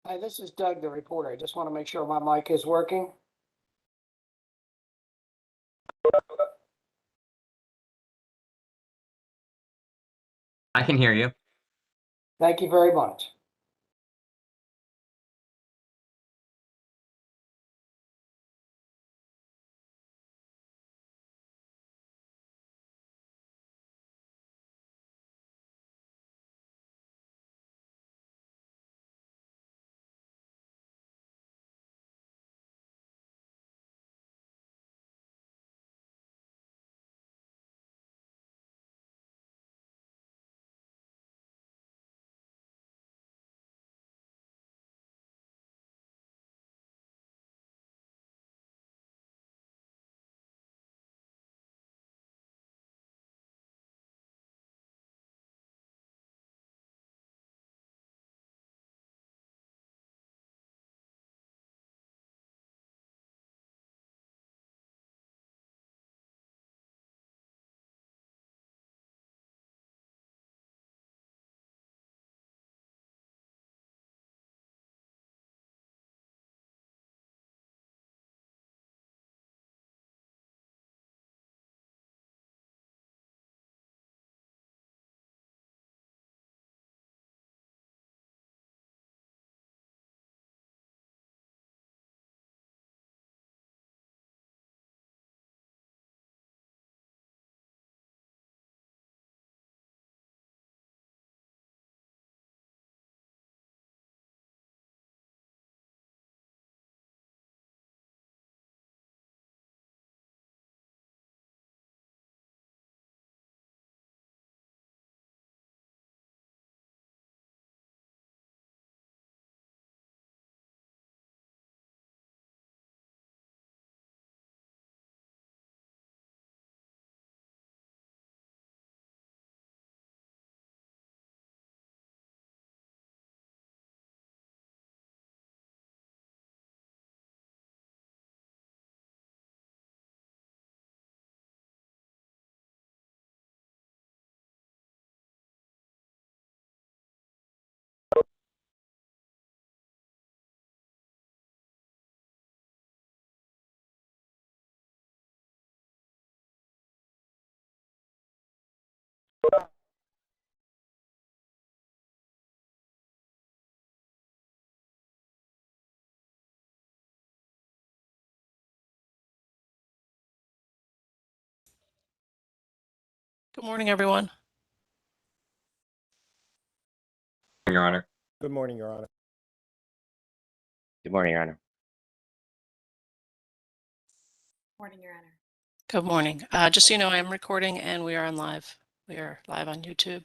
Hi, this is Doug, the reporter. I just want to make sure my mic is working. I can hear you. Thank you very much. Good morning, everyone. Your Honor. Good morning, Your Honor. Good morning, Your Honor. Morning, Your Honor. Good morning. Just so you know, I am recording and we are on live. We are live on YouTube.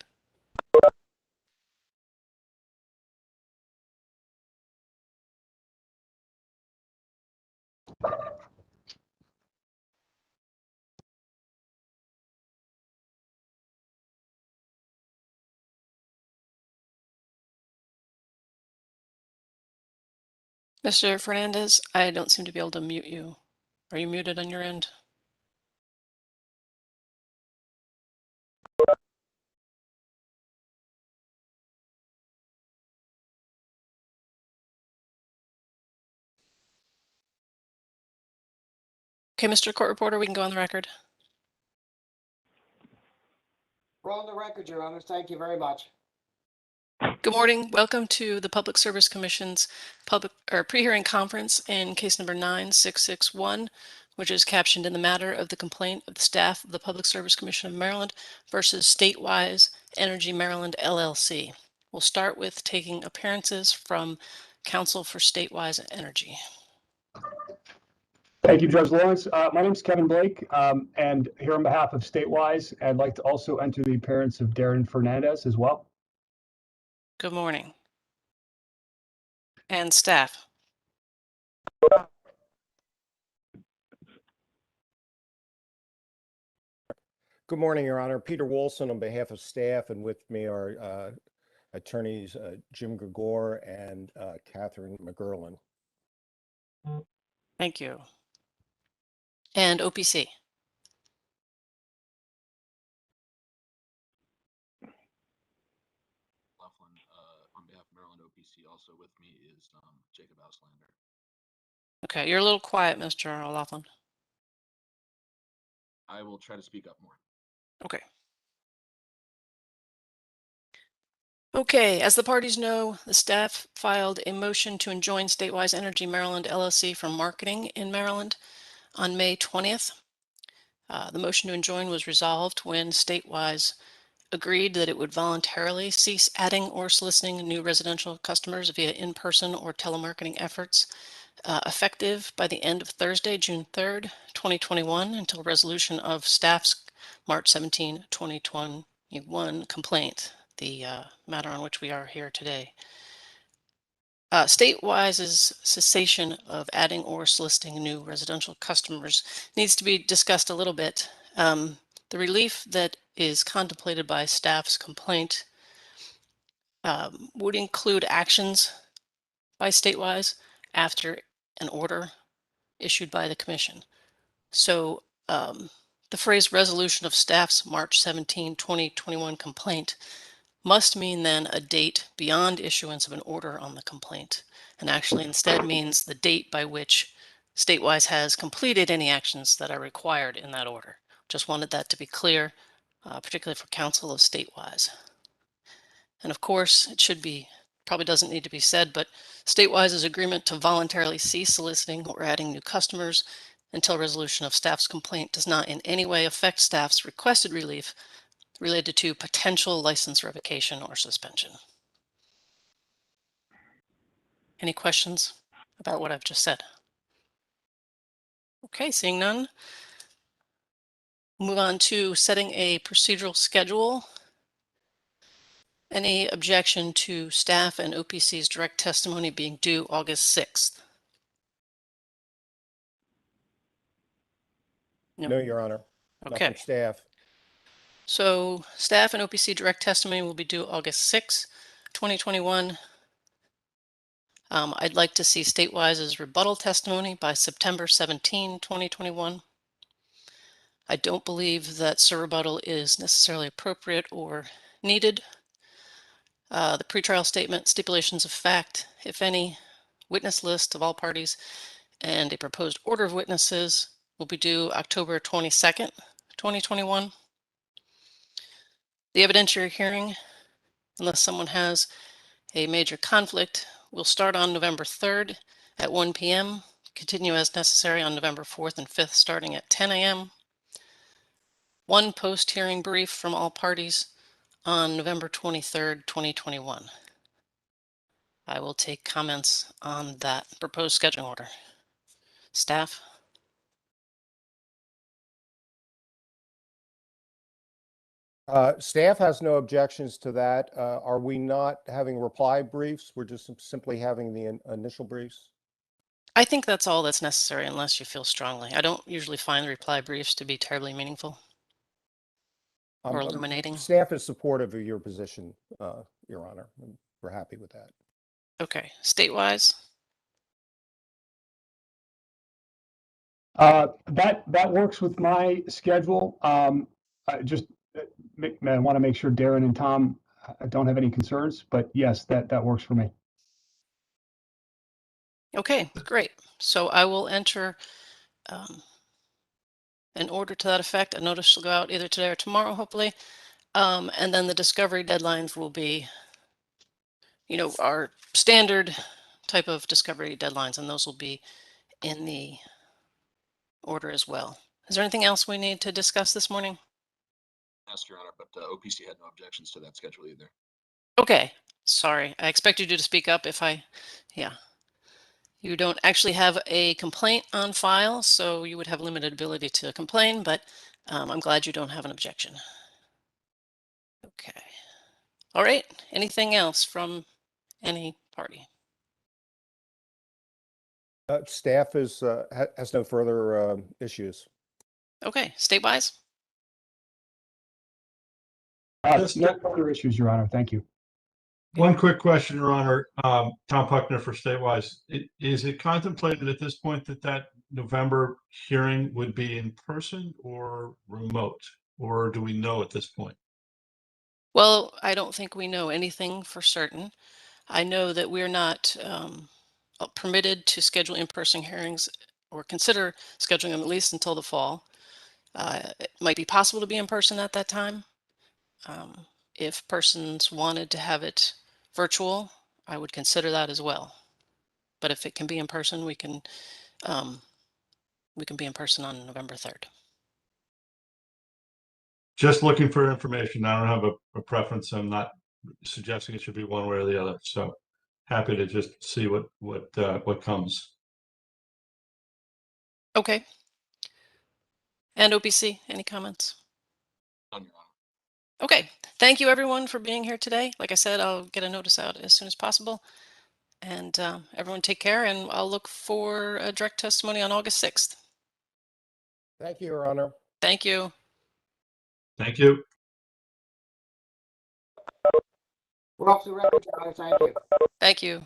Mr. Fernandez, I don't seem to be able to mute you. Are you muted on your end? Okay, Mr. Court Reporter, we can go on the record. We're on the record, Your Honor. Thank you very much. Good morning. Welcome to the Public Service Commission's pre-hearing conference in case number 9661, which is captioned in the matter of the complaint of the staff of the Public Service Commission of Maryland versus StateWise Energy Maryland LLC. We'll start with taking appearances from counsel for StateWise Energy. Thank you, Judge Lawrence. My name is Kevin Blake, and here on behalf of StateWise, I'd like to also enter the appearance of Darren Fernandez as well. Good morning. And staff. Good morning, Your Honor. Peter Wolson on behalf of staff, and with me are attorneys Jim Gregor and Catherine McGurlin. Thank you. And OPC. On behalf of Maryland OPC, also with me is Jacob Auslander. Okay, you're a little quiet, Mr. O'Loughlin. I will try to speak up more. Okay. Okay, as the parties know, the staff filed a motion to enjoin StateWise Energy Maryland LLC from marketing in Maryland on May 20th. The motion to enjoin was resolved when StateWise agreed that it would voluntarily cease adding or soliciting new residential customers via in-person or telemarketing efforts, effective by the end of Thursday, June 3rd, 2021, until resolution of staff's March 17, 2021 complaint, the matter on which we are here today. StateWise's cessation of adding or soliciting new residential customers needs to be discussed a little bit. The relief that is contemplated by staff's complaint would include actions by StateWise after an order issued by the Commission. So the phrase resolution of staff's March 17, 2021 complaint must mean then a date beyond issuance of an order on the complaint, and actually instead means the date by which StateWise has completed any actions that are required in that order. Just wanted that to be clear, particularly for counsel of StateWise. And of course, it should be, probably doesn't need to be said, but StateWise's agreement to voluntarily cease soliciting or adding new customers until resolution of staff's complaint does not in any way affect staff's requested relief related to potential license revocation or suspension. Any questions about what I've just said? Okay, seeing none. Move on to setting a procedural schedule. Any objection to staff and OPC's direct testimony being due August 6th? No, Your Honor. Okay. Not from staff. So staff and OPC direct testimony will be due August 6, 2021. I'd like to see StateWise's rebuttal testimony by September 17, 2021. I don't believe that rebuttal is necessarily appropriate or needed. The pretrial statement, stipulations of fact, if any, witness list of all parties, and a proposed order of witnesses will be due October 22nd, 2021. The evidentiary hearing, unless someone has a major conflict, will start on November 3rd at 1 p.m., continue as necessary on November 4th and 5th starting at 10 a.m. One post-hearing brief from all parties on November 23rd, 2021. I will take comments on that proposed scheduling order. Staff? Staff has no objections to that. Are we not having reply briefs? We're just simply having the initial briefs? I think that's all that's necessary unless you feel strongly. I don't usually find the reply briefs to be terribly meaningful or illuminating. Staff is supportive of your position, Your Honor. We're happy with that. Okay, StateWise? That works with my schedule. I just want to make sure Darren and Tom don't have any concerns, but yes, that works for me. Okay, great. So I will enter an order to that effect. A notice will go out either today or tomorrow, hopefully. And then the discovery deadlines will be, our standard type of discovery deadlines, and those will be in the order as well. Is there anything else we need to discuss this morning? Ask Your Honor, but OPC had no objections to that schedule either. Okay, sorry. I expected you to speak up yeah. You don't actually have a complaint on file, so you would have limited ability to complain, but I'm glad you don't have an objection. Okay. All right. Anything else from any party? Staff has no further issues. Okay. StateWise? No further issues, Your Honor. Thank you. One quick question, Your Honor. Tom Puckner for StateWise. Is it contemplated at this point that November hearing would be in person or remote? Or do we know at this point? Well, I don't think we know anything for certain. I know that we're not permitted to schedule in-person hearings or consider scheduling them at least until the fall. It might be possible to be in person at that time. If persons wanted to have it virtual, I would consider that as well. But if it can be in person, we can be in person on November 3rd. Just looking for information. I don't have a preference. I'm not suggesting it should be one way or the other. So happy to just see what comes. Okay. And OPC, any comments? None, Your Honor. Okay. Thank you everyone for being here today. Like I said, I'll get a notice out as soon as possible. And everyone take care, and I'll look for a direct testimony on August 6th. Thank you, Your Honor. Thank you. Thank you. We're off the record, Your Honor. Thank you. Thank you.